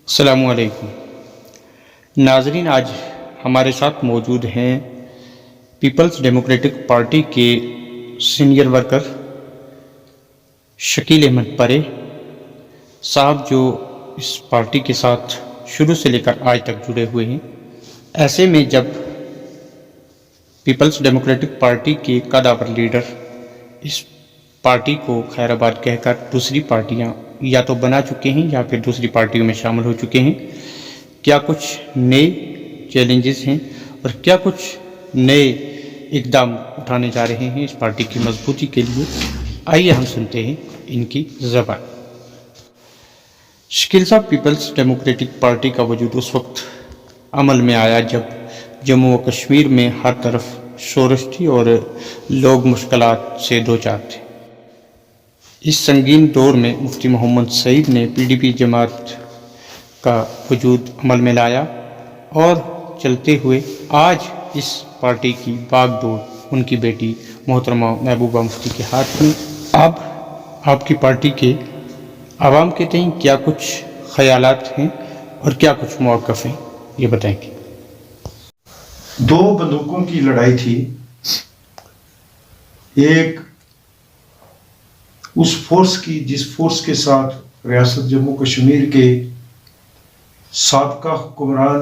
السلام علیکم ناظرین، آج ہمارے ساتھ موجود ہیں پیپلز ڈیموکریٹک پارٹی کے سینئر ورکر شکیل احمد پرے صاحب، جو اس پارٹی کے ساتھ شروع سے لے کر آج تک جڑے ہوئے ہیں۔ ایسے میں جب پیپلز ڈیموکریٹک پارٹی کے قدآور لیڈر اس پارٹی کو خیر آباد کہہ کر دوسری پارٹیاں یا تو بنا چکے ہیں یا پھر دوسری پارٹیوں میں شامل ہو چکے ہیں، کیا کچھ نئے چیلنجز ہیں اور کیا کچھ نئے اقدام اٹھانے جا رہے ہیں اس پارٹی کی مضبوطی کے لیے؟ آئیے ہم سنتے ہیں ان کی زبان۔ شکیل صاحب، پیپلز ڈیموکریٹک پارٹی کا وجود اس وقت عمل میں آیا جب جموں و کشمیر میں ہر طرف شورش تھی اور لوگ مشکلات سے دوچار تھے۔ اس سنگین دور میں مفتی محمد سعید نے پی ڈی پی جماعت کا وجود عمل میں لایا اور چلتے ہوئے آج اس پارٹی کی باغ ڈور ان کی بیٹی محترمہ محبوبہ مفتی کے ہاتھ میں۔ اب آپ کی پارٹی کے عوام کے تئیں کیا کچھ خیالات ہیں اور کیا کچھ موقف ہیں، یہ بتائیں گے؟ دو بندوقوں کی لڑائی تھی، ایک اس فورس کی جس فورس کے ساتھ ریاست جموں کشمیر کے سابقہ حکمران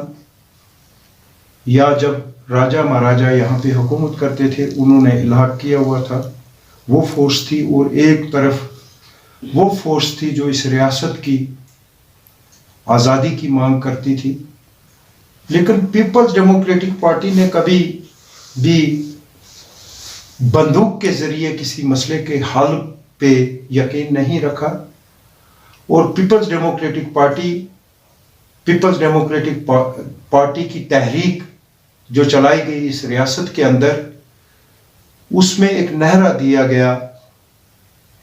یا جب راجہ مہاراجہ یہاں پہ حکومت کرتے تھے انہوں نے الحاق کیا ہوا تھا، وہ فورس تھی، اور ایک طرف وہ فورس تھی جو اس ریاست کی آزادی کی مانگ کرتی تھی۔ لیکن پیپلز ڈیموکریٹک پارٹی نے کبھی بھی بندوق کے ذریعے کسی مسئلے کے حل پہ یقین نہیں رکھا، اور پیپلز ڈیموکریٹک پارٹی کی تحریک جو چلائی گئی اس ریاست کے اندر، اس میں ایک نعرہ دیا گیا،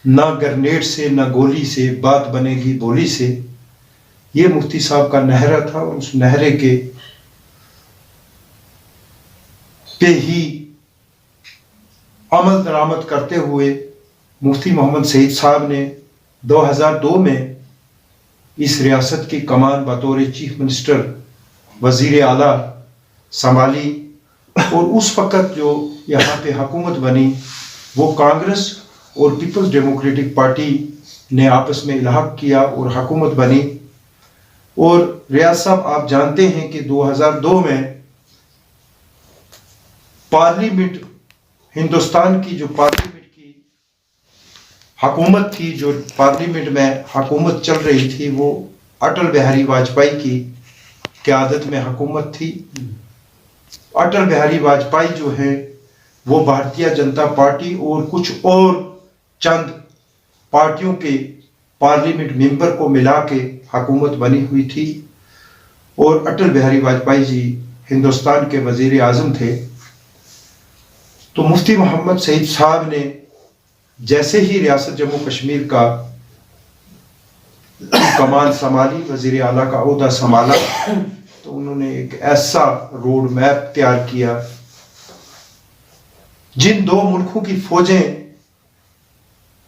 نہ گرنیڈ سے نہ گولی سے بات بنے گی بولی سے۔ یہ مفتی صاحب کا نعرہ تھا، اور اس نعرے کے پہ ہی عمل درآمد کرتے ہوئے مفتی محمد سعید صاحب نے 2002 میں اس ریاست کی کمان بطور چیف منسٹر وزیر اعلیٰ سنبھالی، اور اس وقت جو یہاں پہ حکومت بنی وہ کانگریس اور پیپلز ڈیموکریٹک پارٹی نے آپس میں الحاق کیا اور حکومت بنی۔ اور ریاض صاحب، آپ جانتے ہیں کہ 2002 میں پارلیمنٹ، ہندوستان کی جو پارلیمنٹ کی حکومت تھی، جو پارلیمنٹ میں حکومت چل رہی تھی، وہ اٹل بہاری واجپئی کی قیادت میں حکومت تھی۔ اٹل بہاری واجپئی جو ہیں وہ بھارتیہ جنتا پارٹی اور کچھ اور چند پارٹیوں کے پارلیمنٹ ممبر کو ملا کے حکومت بنی ہوئی تھی، اور اٹل بہاری واجپئی جی ہندوستان کے وزیر اعظم تھے۔ تو مفتی محمد سعید صاحب نے جیسے ہی ریاست جموں کشمیر کا کمان سنبھالی، وزیر اعلیٰ کا عہدہ سنبھالا، تو انہوں نے ایک ایسا روڈ میپ تیار کیا جن دو ملکوں کی فوجیں،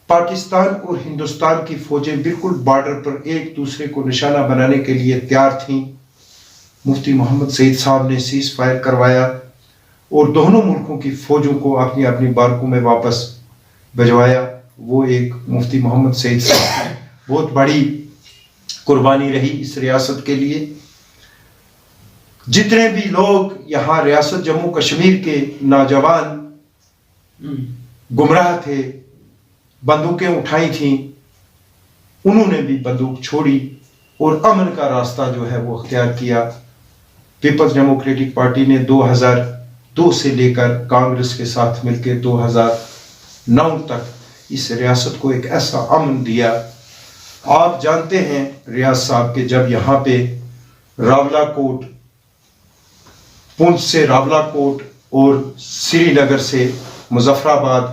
پاکستان اور ہندوستان کی فوجیں بالکل بارڈر پر ایک دوسرے کو نشانہ بنانے کے لیے تیار تھیں۔ مفتی محمد سعید صاحب نے سیز فائر کروایا اور دونوں ملکوں کی فوجوں کو اپنی اپنی بارکوں میں واپس بھجوایا۔ وہ ایک مفتی محمد سعید صاحب کی بہت بڑی قربانی رہی اس ریاست کے لیے۔ جتنے بھی لوگ یہاں ریاست جموں کشمیر کے نوجوان گمراہ تھے، بندوقیں اٹھائی تھیں، انہوں نے بھی بندوق چھوڑی اور امن کا راستہ جو ہے وہ اختیار کیا۔ پیپلز ڈیموکریٹک پارٹی نے 2002 سے لے کر کانگریس کے ساتھ مل کے 2009 تک اس ریاست کو ایک ایسا امن دیا۔ آپ جانتے ہیں ریاض صاحب کہ جب یہاں پہ راولہ کوٹ، پونچھ سے راولہ کوٹ اور سری نگر سے مظفر آباد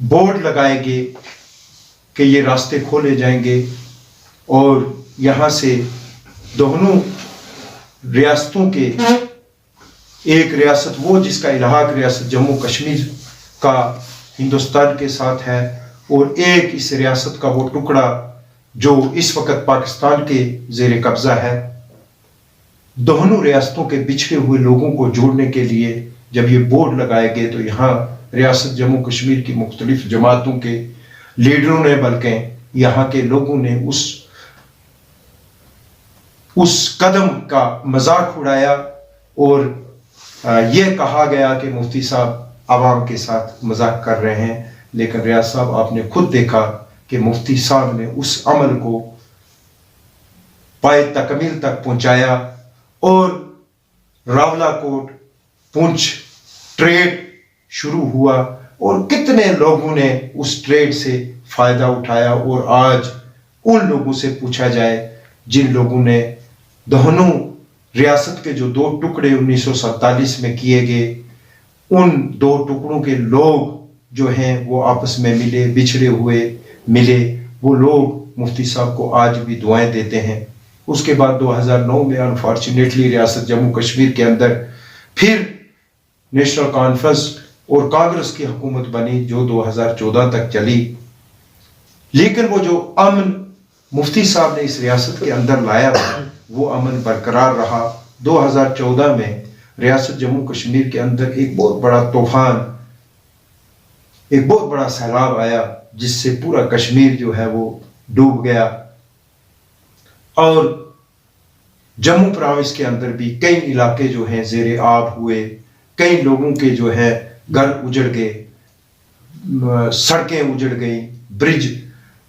بورڈ لگائے گے کہ یہ راستے کھولے جائیں گے، اور یہاں سے دونوں ریاستوں کے ایک ریاست وہ جس کا الحاق ریاست جموں کشمیر کا ہندوستان کے ساتھ ہے، اور ایک اس ریاست کا وہ ٹکڑا جو اس وقت پاکستان کے زیر قبضہ ہے، دونوں ریاستوں کے بچھڑے ہوئے لوگوں کو جوڑنے کے لیے جب یہ بورڈ لگائے گئے تو یہاں ریاست جموں کشمیر کی مختلف جماعتوں کے لیڈروں نے بلکہ یہاں کے لوگوں نے اس قدم کا مذاق اڑایا اور یہ کہا گیا کہ مفتی صاحب عوام کے ساتھ مذاق کر رہے ہیں، لیکن ریاض صاحب آپ نے خود دیکھا کہ مفتی صاحب نے اس عمل کو پائے تکمیل تک پہنچایا اور راولہ کوٹ پونچھ ٹریڈ شروع ہوا اور کتنے لوگوں نے اس ٹریڈ سے فائدہ اٹھایا۔ اور آج ان لوگوں سے پوچھا جائے جن لوگوں نے دونوں ریاست کے جو دو ٹکڑے 1947 میں کیے گئے، ان دو ٹکڑوں کے لوگ جو ہیں وہ آپس میں ملے، بچھڑے ہوئے ملے، وہ لوگ مفتی صاحب کو آج بھی دعائیں دیتے ہیں۔ اس کے بعد 2009 میں انفارچونیٹلی ریاست جموں کشمیر کے اندر پھر نیشنل کانفرنس اور کانگریس کی حکومت بنی جو 2014 تک چلی، لیکن وہ جو امن مفتی صاحب نے اس ریاست کے اندر لایا وہ امن برقرار رہا۔ 2014 میں ریاست جموں کشمیر کے اندر ایک بہت بڑا طوفان، ایک بہت بڑا سیلاب آیا جس سے پورا کشمیر جو ہے وہ ڈوب گیا، اور جموں پروونس کے اندر بھی کئی علاقے جو ہیں زیر آب ہوئے، کئی لوگوں کے جو ہے گھر اجڑ گئے، سڑکیں اجڑ گئیں، برج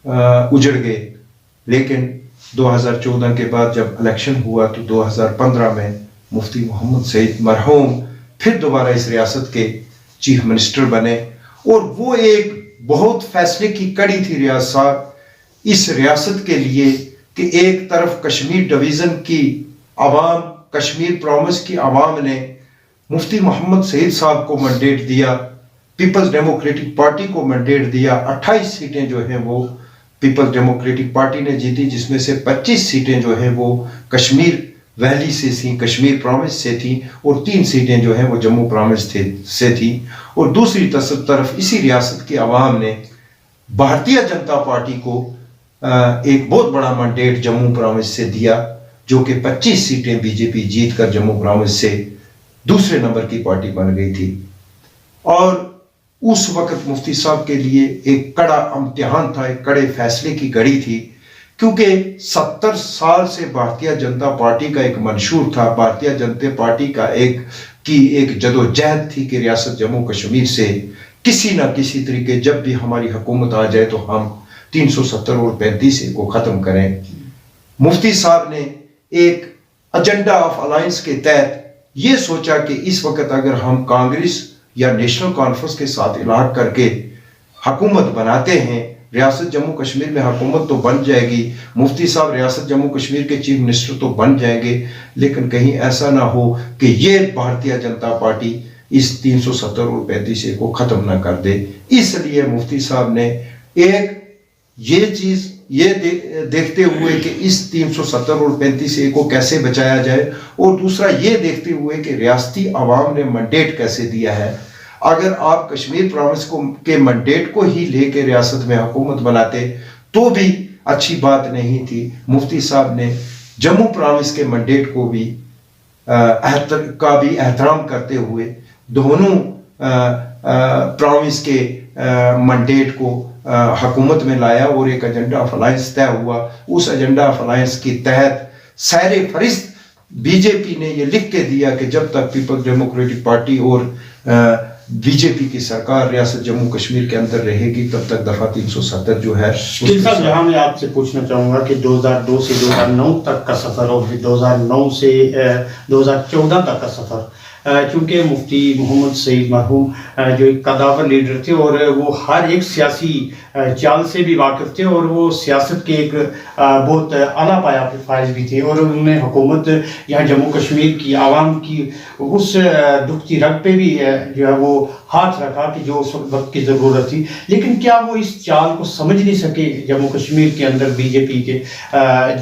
اجڑ گئے۔ لیکن 2014 کے بعد جب الیکشن ہوا تو 2015 میں مفتی محمد سعید مرحوم پھر دوبارہ اس ریاست کے چیف منسٹر بنے، اور وہ ایک بہت فیصلے کی کڑی تھی ریاض صاحب اس ریاست کے لیے کہ ایک طرف کشمیر ڈویژن کی عوام، کشمیر پروونس کی عوام نے مفتی محمد سعید صاحب کو منڈیٹ دیا، پیپلز ڈیموکریٹک پارٹی کو منڈیٹ دیا، 28 سیٹیں جو ہیں وہ پیپلز ڈیموکریٹک پارٹی نے جیتی، جس میں سے 25 سیٹیں جو ہیں وہ کشمیر ویلی سے تھیں، کشمیر پروونس سے تھیں، اور 3 سیٹیں جو ہیں وہ جموں پروونس سے تھیں۔ اور دوسری طرف اسی ریاست کی عوام نے بھارتیہ جنتا پارٹی کو ایک بہت بڑا منڈیٹ جموں پروونس سے دیا، جو کہ 25 سیٹیں بی جے پی جیت کر جموں پروونس سے دوسرے نمبر کی پارٹی بن گئی تھی۔ اور اس وقت مفتی صاحب کے لیے ایک کڑا امتحان تھا، ایک کڑے فیصلے کی گھڑی تھی، کیونکہ 70 سال سے بھارتیہ جنتا پارٹی کا ایک منشور تھا، بھارتیہ جنتا پارٹی کا ایک جدوجہد تھی کہ ریاست جموں کشمیر سے کسی نہ کسی طریقے جب بھی ہماری حکومت آ جائے تو ہم 370 اور 35 کو ختم کریں۔ مفتی صاحب نے ایک ایجنڈا آف الائنس کے تحت یہ سوچا کہ اس وقت اگر ہم کانگریس یا نیشنل کانفرنس کے ساتھ الحاق کر کے حکومت بناتے ہیں، ریاست جموں کشمیر میں حکومت تو بن جائے گی، مفتی صاحب ریاست جموں کشمیر کے چیف منسٹر تو بن جائیں گے، لیکن کہیں ایسا نہ ہو کہ یہ بھارتیہ جنتا پارٹی اس 370 اور 35 کو ختم نہ کر دے۔ اس لیے مفتی صاحب نے ایک یہ چیز یہ دیکھتے ہوئے کہ اس 370 اور 35 کو کیسے بچایا جائے، اور دوسرا یہ دیکھتے ہوئے کہ ریاستی عوام نے منڈیٹ کیسے دیا ہے۔ اگر آپ کشمیر پروونس کے منڈیٹ کو ہی لے کے ریاست میں حکومت بناتے تو بھی اچھی بات نہیں تھی۔ مفتی صاحب نے جموں پروونس کے منڈیٹ کو بھی احترام کرتے ہوئے دونوں پروونس کے منڈیٹ کو حکومت میں لایا، اور ایک ایجنڈا آف الائنس طے ہوا۔ اس ایجنڈا آف الائنس کے تحت سیر فہرست بی جے پی نے یہ لکھ کے دیا کہ جب تک پیپلز ڈیموکریٹک پارٹی اور بی جے پی کی سرکار ریاست جموں کشمیر کے اندر رہے گی تب تک دفعہ 370 جو ہے۔ صاحب یہاں میں آپ سے پوچھنا چاہوں گا کہ 2002 سے 2009 تک کا سفر اور پھر 2009 سے 2014 تک کا سفر، چونکہ مفتی محمد سعید مرحوم جو ایک قداور لیڈر تھے اور وہ ہر ایک سیاسی چال سے بھی واقف تھے، اور وہ سیاست کے ایک بہت اعلیٰ پایہ پہ فائز بھی تھے، اور انہوں نے حکومت یہاں جموں کشمیر کی عوام کی اس دکھتی رگ پہ بھی جو ہے وہ ہاتھ رکھا کہ جو اس وقت کی ضرورت تھی۔ لیکن کیا وہ اس چال کو سمجھ نہیں سکے جموں کشمیر کے اندر بی جے پی کے،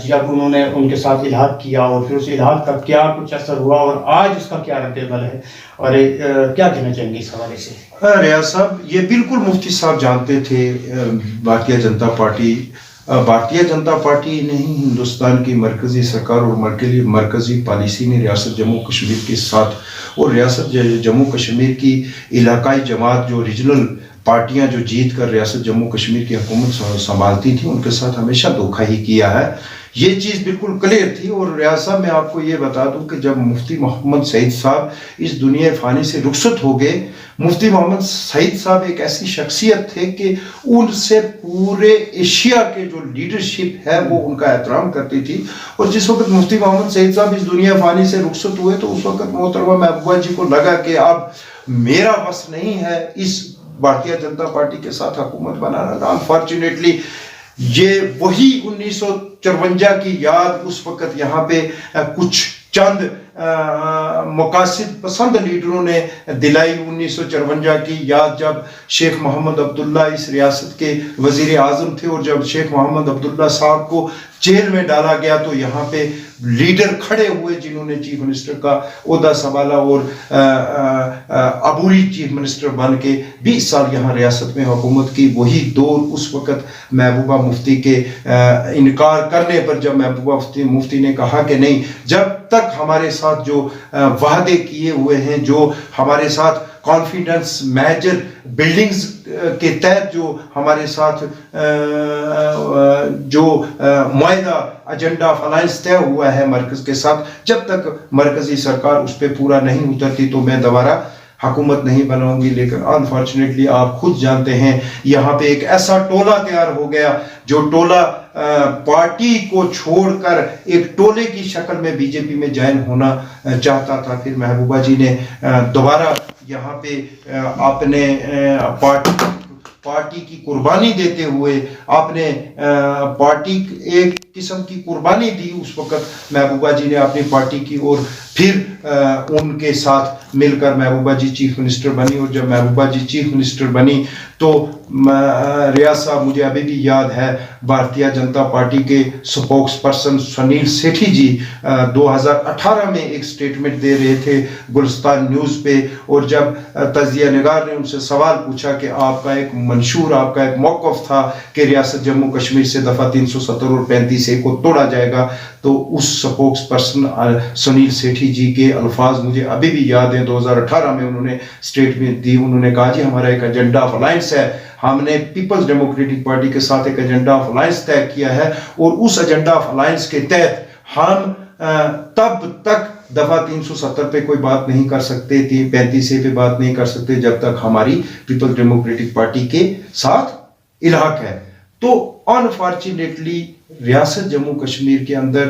جب انہوں نے ان کے ساتھ الحاق کیا اور پھر اس الحاق کا کیا کچھ اثر ہوا اور آج اس کا کیا رد عمل ہے، اور کیا کہنا چاہیں گے اس حوالے سے؟ ریاض صاحب یہ بالکل مفتی صاحب جانتے تھے بھارتیہ جنتا پارٹی بھارتیہ جنتا پارٹی نے ہی ہندوستان کی مرکزی سرکار اور مرکزی پالیسی نے ریاست جموں کشمیر کے ساتھ اور ریاست جموں کشمیر کی علاقائی جماعت جو ریجنل پارٹیاں جو جیت کر ریاست جموں کشمیر کی حکومت سنبھالتی تھیں ان کے ساتھ ہمیشہ دھوکہ ہی کیا ہے. یہ چیز بالکل کلیئر تھی. اور ریاست میں آپ کو یہ بتا دوں کہ جب مفتی محمد سعید صاحب اس دنیا فانی سے رخصت ہو گئے, مفتی محمد سعید صاحب ایک ایسی شخصیت تھے کہ ان سے پورے ایشیا کے جو لیڈرشپ ہے وہ ان کا احترام کرتی تھی. اور جس وقت مفتی محمد سعید صاحب اس دنیا فانی سے رخصت ہوئے تو اس وقت محترمہ محبوبہ جی کو لگا کہ اب میرا بس نہیں ہے اس بھارتیہ جنتا پارٹی کے ساتھ حکومت بنانا. انفارچونیٹلی یہ وہی 1954 کی یاد اس وقت یہاں پہ کچھ چند مقاصد پسند لیڈروں نے دلائی. 1954 کی یاد جب شیخ محمد عبداللہ اس ریاست کے وزیر اعظم تھے اور جب شیخ محمد عبداللہ صاحب کو جیل میں ڈالا گیا تو یہاں پہ لیڈر کھڑے ہوئے جنہوں نے چیف منسٹر کا عہدہ سنبھالا اور عبوری چیف منسٹر بن کے 20 سال یہاں ریاست میں حکومت کی. وہی دور اس وقت محبوبہ مفتی کے انکار کرنے پر جب محبوبہ مفتی نے کہا کہ نہیں, جب تک ہمارے ساتھ جو وعدے کیے ہوئے ہیں, جو ہمارے ساتھ کانفیڈنس میجر بلڈنگز کے تحت جو ہمارے ساتھ جو معاہدہ ایجنڈا آف الائنس طے ہوا ہے مرکز کے ساتھ, جب تک مرکزی سرکار اس پہ پورا نہیں اترتی تو میں دوبارہ حکومت نہیں بناؤں گی. لیکن انفارچونیٹلی آپ خود جانتے ہیں یہاں پہ ایک ایسا ٹولہ تیار ہو گیا جو ٹولہ پارٹی کو چھوڑ کر ایک ٹولے کی شکل میں بی جے پی میں جوائن ہونا چاہتا تھا. پھر محبوبہ جی نے دوبارہ یہاں پہ آپ نے پارٹی کی قربانی دیتے ہوئے آپ نے پارٹی ایک قسم کی قربانی دی. اس وقت محبوبہ جی نے اپنی پارٹی کی اور پھر ان کے ساتھ مل کر محبوبہ جی چیف منسٹر بنی. اور جب محبوبہ جی چیف منسٹر بنی تو ریاض صاحب مجھے ابھی بھی یاد ہے بھارتیہ جنتا پارٹی کے سپوکس پرسن سنیل سیٹھی جی 2018 میں ایک سٹیٹمنٹ دے رہے تھے گلستان نیوز پہ, اور جب تجزیہ نگار نے ان سے سوال پوچھا کہ آپ کا ایک منشور, آپ کا ایک موقف تھا کہ ریاست جموں کشمیر سے دفعہ 370 اور 35A کو توڑا جائے گا, تو اس سپوکس پرسن سنیل سیٹھی جی کے الفاظ مجھے ابھی بھی یاد ہیں. 2018 میں انہوں نے سٹیٹمنٹ دی, انہوں نے کہا جی ہمارا ایک ایجنڈا آف الائنس ہے, ہم نے پیپلز ڈیموکریٹک پارٹی کے ساتھ ایک ایجنڈا آف الائنس طے کیا ہے اور اس ایجنڈا آف الائنس کے تحت ہم تب تک دفعہ 370 پہ کوئی بات نہیں کر سکتے, 35A پہ بات نہیں کر سکتے جب تک ہماری پیپلز ڈیموکریٹک پارٹی کے ساتھ الحاق ہے. تو انفارچونیٹلی ریاست جموں کشمیر کے اندر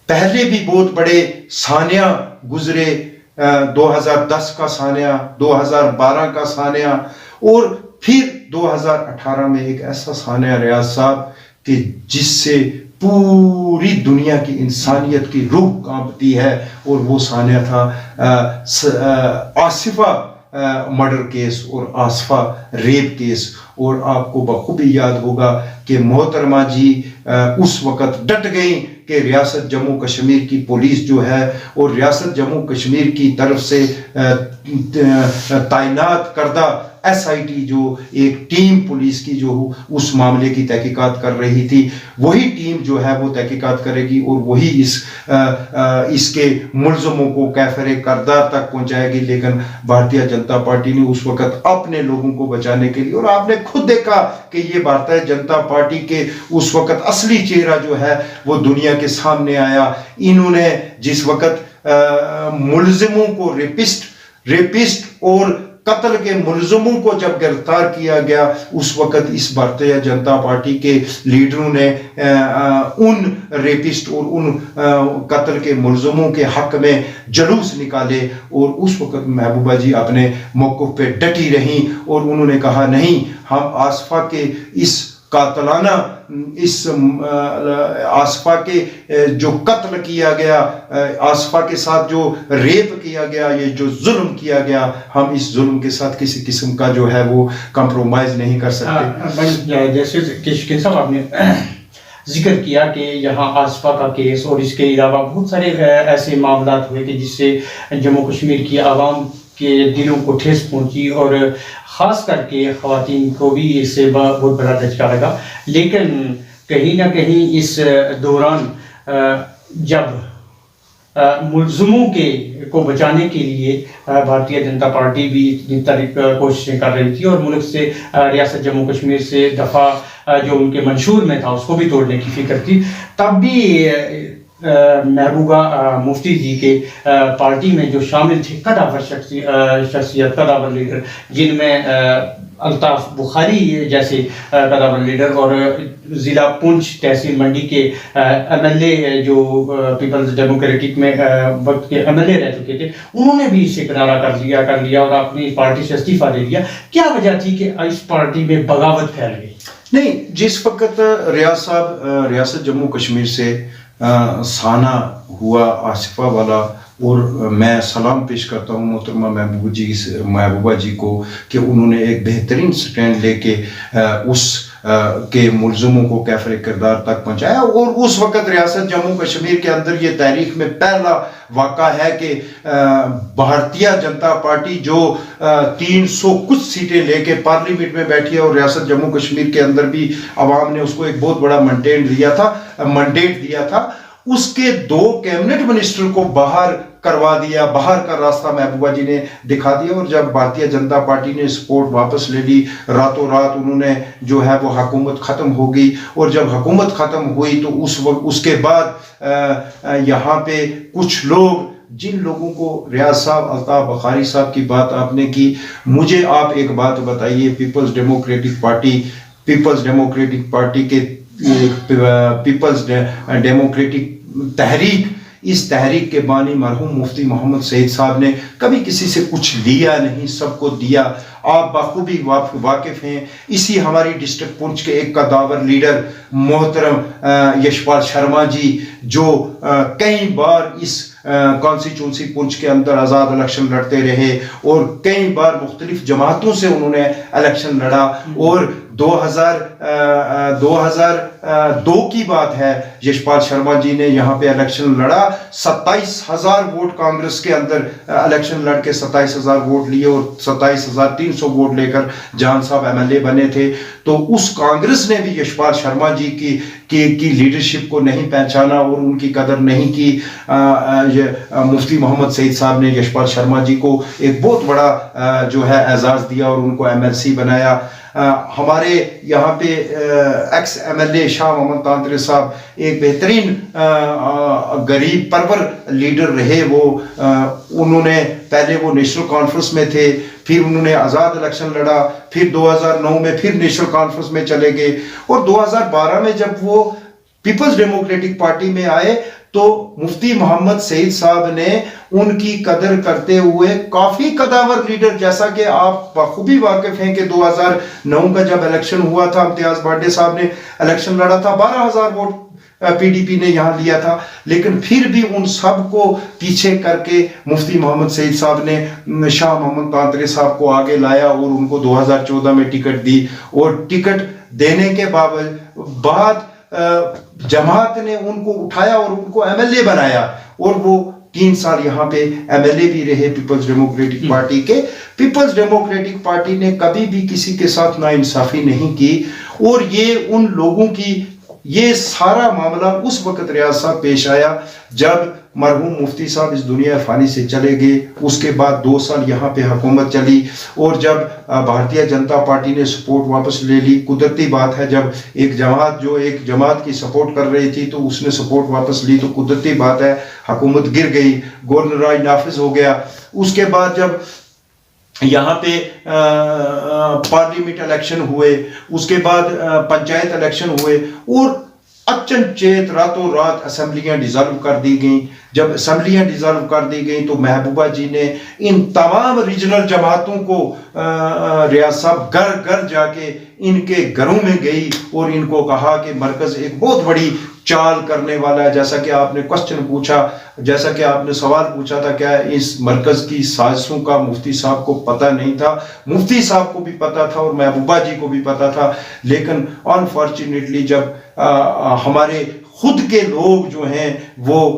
پہلے بھی بہت بڑے سانحہ گزرے, 2010 کا سانحہ, 2012 کا سانحہ, اور پھر 2018 میں ایک ایسا سانحہ ریاض صاحب کہ جس سے پوری دنیا کی انسانیت کی روح کانپتی ہے, اور وہ سانحہ تھا آصفہ مرڈر کیس اور آصفہ ریپ کیس. اور آپ کو بخوبی یاد ہوگا کہ محترمہ جی اس وقت ڈٹ گئیں کہ ریاست جموں کشمیر کی پولیس جو ہے اور ریاست جموں کشمیر کی طرف سے تعینات کردہ SIT جو ایک ٹیم پولیس کی جو اس معاملے کی تحقیقات کر رہی تھی, وہی ٹیم جو ہے وہ تحقیقات کرے گی اور وہی اس کے ملزموں کو کیفر کردار تک پہنچائے گی. لیکن بھارتیہ جنتا پارٹی نے اس وقت اپنے لوگوں کو بچانے کے لیے, اور آپ نے خود دیکھا کہ یہ بھارتیہ جنتا پارٹی کے اس وقت اصلی چہرہ جو ہے وہ دنیا کے سامنے آیا. انہوں نے جس وقت ملزموں کو ریپسٹ اور قتل کے ملزموں کو جب گرفتار کیا گیا, اس وقت اس بھارتیہ جنتا پارٹی کے لیڈروں نے ان ریپسٹ اور ان قتل کے ملزموں کے حق میں جلوس نکالے, اور اس وقت محبوبہ جی اپنے موقف پہ ڈٹی رہیں اور انہوں نے کہا نہیں, ہم آصفہ کے اس قاتلانہ اس آصفہ کے جو قتل کیا گیا, آصفہ کے ساتھ جو ریپ کیا گیا, یہ جو ظلم کیا گیا, ہم اس ظلم کے ساتھ کسی قسم کا جو ہے وہ کمپرومائز نہیں کر سکتے. جیسے کشکین صاحب آپ نے ذکر کیا کہ یہاں آصفہ کا کیس اور اس کے علاوہ بہت سارے ایسے معاملات ہوئے کہ جس سے جموں کشمیر کی عوام کے دلوں کو ٹھیس پہنچی اور خاص کر کے خواتین کو بھی اس سے بہت بڑا دھچکا لگا. لیکن کہیں نہ کہیں اس دوران جب ملزموں کو بچانے کے لیے بھارتیہ جنتا پارٹی بھی اتنی کوششیں کر رہی تھی اور ملک سے ریاست جموں کشمیر سے دفاع جو ان کے منشور میں تھا اس کو بھی توڑنے کی فکر تھی، تب بھی محبوبہ مفتی جی کے پارٹی میں جو شامل تھے قداور شخصیت، قداور لیڈر، جن میں الطاف بخاری جیسے قداور لیڈر اور ضلع پونچھ تحصیل منڈی کے ایم ایل اے جو پیپلز ڈیموکریٹک میں وقت کے ایم ایل اے رہ چکے تھے، انہوں نے بھی اسے کنارہ کر لیا اور اپنی پارٹی سے استعفیٰ دے دیا. کیا وجہ تھی کہ اس پارٹی میں بغاوت پھیل گئی؟ نہیں، جس وقت ریاض صاحب ریاست جموں کشمیر سے سانہ ہوا آصفہ والا، اور میں سلام پیش کرتا ہوں محترمہ محبوبہ جی کو کہ انہوں نے ایک بہترین سٹینڈ لے کے اس کے ملزموں کو کیفر کردار تک پہنچایا، اور اس وقت ریاست جموں کشمیر کے اندر یہ تاریخ میں پہلا واقعہ ہے کہ بھارتیہ جنتا پارٹی جو 300 کچھ سیٹیں لے کے پارلیمنٹ میں بیٹھی ہے، اور ریاست جموں کشمیر کے اندر بھی عوام نے اس کو ایک بہت بڑا منڈیٹ دیا تھا، اس کے 2 کیبنٹ منسٹر کو باہر کروا دیا، باہر کا راستہ محبوبہ جی نے دکھا دیا. اور جب بھارتیہ جنتا پارٹی نے سپورٹ واپس لے لی، راتوں رات انہوں نے جو ہے وہ حکومت ختم ہو گئی، اور جب حکومت ختم ہوئی تو اس کے بعد یہاں پہ کچھ لوگ، جن لوگوں کو ریاض صاحب، الطاف بخاری صاحب کی بات آپ نے کی، مجھے آپ ایک بات بتائیے، پیپلز ڈیموکریٹک پارٹی کے پیپلز ڈیموکریٹک تحریک، اس تحریک کے بانی مرحوم مفتی محمد سعید صاحب نے کبھی کسی سے کچھ لیا نہیں، سب کو دیا. آپ بخوبی واقف ہیں، اسی ہماری ڈسٹرکٹ پونچھ کے ایک قداور لیڈر محترم یشپال شرما جی، جو کئی بار اس کانسٹیچوئنسی پونچھ کے اندر آزاد الیکشن لڑتے رہے، اور کئی بار مختلف جماعتوں سے انہوں نے الیکشن لڑا، اور 2002 کی بات ہے، یشپال شرما جی نے یہاں پہ الیکشن لڑا، 27,000 ووٹ کانگریس کے اندر الیکشن لڑ کے 27,000 ووٹ لیے، اور 27,300 ووٹ لے کر جان صاحب ایم ایل اے بنے تھے. تو اس کانگریس نے بھی یشپال شرما جی کی لیڈرشپ کو نہیں پہچانا اور ان کی قدر نہیں کی. مفتی محمد سعید صاحب نے یشپال شرما جی کو ایک بہت بڑا جو ہے اعزاز دیا اور ان کو ایم ایل سی بنایا. ہمارے یہاں پہ ایکس ایم ایل اے شاہ محمد تانترے صاحب ایک بہترین غریب پرور لیڈر رہے. انہوں نے پہلے وہ نیشنل کانفرنس میں تھے، پھر انہوں نے آزاد الیکشن لڑا، پھر 2009 میں پھر نیشنل کانفرنس میں چلے گئے، اور 2012 میں جب وہ پیپلز ڈیموکریٹک پارٹی میں آئے تو مفتی محمد سعید صاحب نے ان کی قدر کرتے ہوئے کافی قداور لیڈر، جیسا کہ آپ بخوبی واقف ہیں کہ 2009 کا جب الیکشن ہوا تھا، امتیاز بارڈے صاحب نے الیکشن لڑا تھا، 12,000 ووٹ پی ڈی پی نے یہاں لیا تھا، لیکن پھر بھی ان سب کو پیچھے کر کے مفتی محمد سعید صاحب نے شاہ محمد تانترے صاحب کو آگے لایا اور ان کو 2014 میں ٹکٹ دی، اور ٹکٹ دینے کے بعد جماعت نے ان کو اٹھایا اور ان کو ایم ایل اے بنایا، اور وہ 3 سال یہاں پہ ایم ایل اے بھی رہے پیپلز ڈیموکریٹک پارٹی کے. پیپلز ڈیموکریٹک پارٹی نے کبھی بھی کسی کے ساتھ ناانصافی نہیں کی، اور یہ ان لوگوں کی، یہ سارا معاملہ اس وقت ریاض صاحب پیش آیا جب مرحوم مفتی صاحب اس دنیا فانی سے چلے گئے. اس کے بعد 2 سال یہاں پہ حکومت چلی، اور جب بھارتیہ جنتا پارٹی نے سپورٹ واپس لے لی، قدرتی بات ہے جب ایک جماعت کی سپورٹ کر رہی تھی تو اس نے سپورٹ واپس لی، تو قدرتی بات ہے حکومت گر گئی، گورنر راج نافذ ہو گیا. اس کے بعد جب یہاں پہ پارلیمنٹ الیکشن ہوئے، اس کے بعد پنچایت الیکشن ہوئے، اور اچنچیت راتوں رات اسمبلیاں ڈیزالو کر دی گئیں. جب اسمبلیاں ڈیزالو کر دی گئیں تو محبوبہ جی نے ان تمام ریجنل جماعتوں کو، ریاض صاحب گھر گھر جا کے ان کے گھروں میں گئی اور ان کو کہا کہ مرکز ایک بہت بڑی چال کرنے والا ہے. جیسا کہ آپ نے کوسچن پوچھا، جیسا کہ آپ نے سوال پوچھا تھا، کیا اس مرکز کی سازشوں کا مفتی صاحب کو پتہ نہیں تھا؟ مفتی صاحب کو بھی پتہ تھا اور محبوبہ جی کو بھی پتہ تھا، لیکن انفارچونیٹلی جب ہمارے خود کے لوگ جو ہیں وہ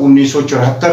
1974